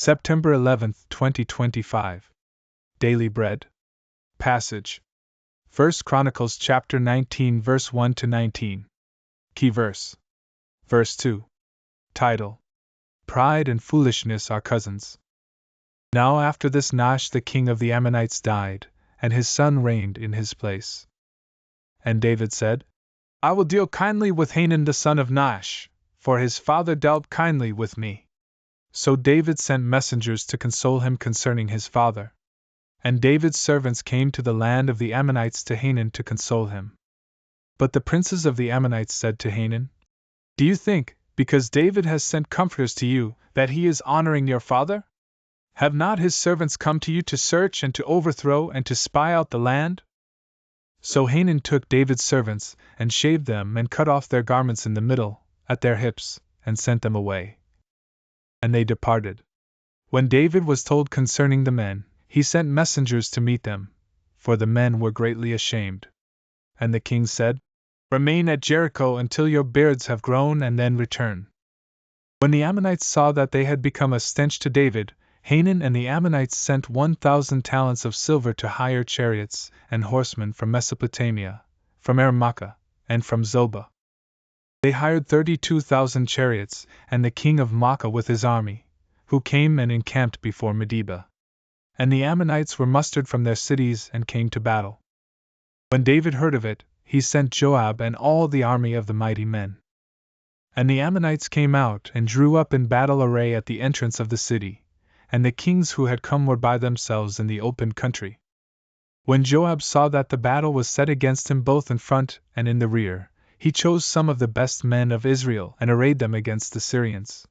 September 11, 2025. Daily Bread. Passage. 1 Chronicles chapter 19 verse 1 to 19. Key verse. Verse 2. Title. Pride and foolishness are cousins. Now after this Nahash the king of the Ammonites died, and his son reigned in his place. And David said, I will deal kindly with Hanun the son of Nahash, for his father dealt kindly with me. So David sent messengers to console him concerning his father. And David's servants came to the land of the Ammonites to Hanun to console him. But the princes of the Ammonites said to Hanun, Do you think, because David has sent comforters to you, that he is honoring your father? Have not his servants come to you to search and to overthrow and to spy out the land? So Hanun took David's servants, and shaved them and cut off their garments in the middle, at their hips, and sent them away. And they departed. When David was told concerning the men, he sent messengers to meet them, for the men were greatly ashamed. And the king said, Remain at Jericho until your beards have grown and then return. When the Ammonites saw that they had become a stench to David, Hanun and the Ammonites sent 1,000 talents of silver to hire chariots and horsemen from Mesopotamia, from Aramaica, and from Zobah. They hired 32,000 chariots, and the king of Maacah with his army, who came and encamped before Medeba. And the Ammonites were mustered from their cities and came to battle. When David heard of it, he sent Joab and all the army of the mighty men. And the Ammonites came out and drew up in battle array at the entrance of the city, and the kings who had come were by themselves in the open country. When Joab saw that the battle was set against him both in front and in the rear, he chose some of the best men of Israel and arrayed them against the Syrians.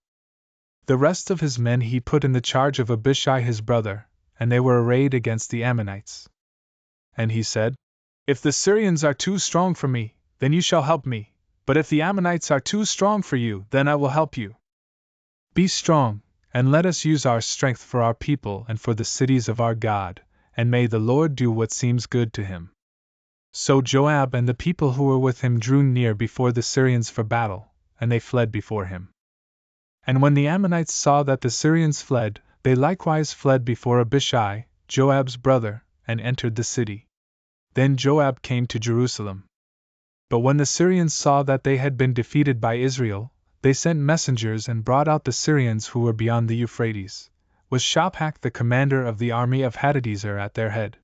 The rest of his men he put in the charge of Abishai his brother, and they were arrayed against the Ammonites. And he said, If the Syrians are too strong for me, then you shall help me, but if the Ammonites are too strong for you, then I will help you. Be strong, and let us use our strength for our people and for the cities of our God, and may the Lord do what seems good to him. So Joab and the people who were with him drew near before the Syrians for battle, and they fled before him. And when the Ammonites saw that the Syrians fled, they likewise fled before Abishai, Joab's brother, and entered the city. Then Joab came to Jerusalem. But when the Syrians saw that they had been defeated by Israel, they sent messengers and brought out the Syrians who were beyond the Euphrates, with Shophak the commander of the army of Hadadezer at their head.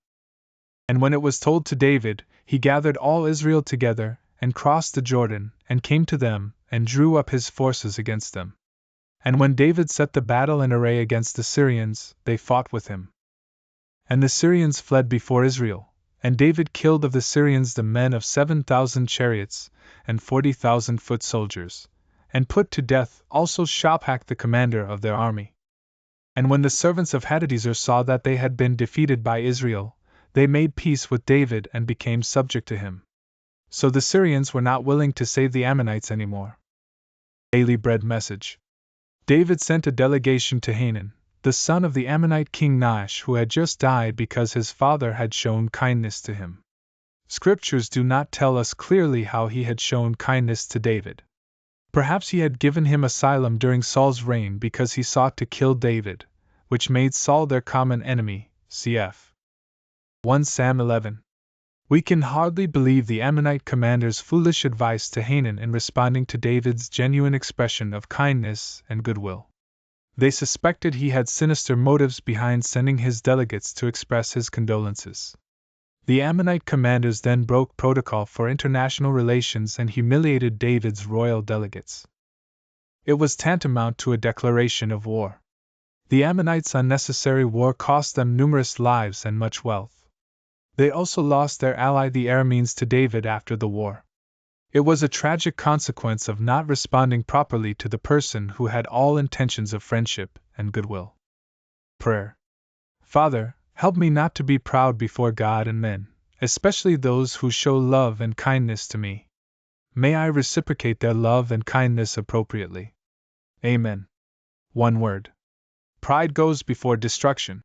And when it was told to David, he gathered all Israel together, and crossed the Jordan, and came to them, and drew up his forces against them. And when David set the battle in array against the Syrians, they fought with him. And the Syrians fled before Israel, and David killed of the Syrians the men of 7,000 chariots, and 40,000 foot soldiers, and put to death also Shophak the commander of their army. And when the servants of Hadadezer saw that they had been defeated by Israel, they made peace with David and became subject to him. So the Syrians were not willing to save the Ammonites anymore. Daily Bread Message. David sent a delegation to Hanun, the son of the Ammonite king Nahash, who had just died because his father had shown kindness to him. Scriptures do not tell us clearly how he had shown kindness to David. Perhaps he had given him asylum during Saul's reign because he sought to kill David, which made Saul their common enemy, cf. 1 Sam 11. We can hardly believe the Ammonite commander's foolish advice to Hanun in responding to David's genuine expression of kindness and goodwill. They suspected he had sinister motives behind sending his delegates to express his condolences. The Ammonite commanders then broke protocol for international relations and humiliated David's royal delegates. It was tantamount to a declaration of war. The Ammonites' unnecessary war cost them numerous lives and much wealth. They also lost their ally the Arameans to David after the war. It was a tragic consequence of not responding properly to the person who had all intentions of friendship and goodwill. Prayer. Father, help me not to be proud before God and men, especially those who show love and kindness to me. May I reciprocate their love and kindness appropriately. Amen. One word. Pride goes before destruction.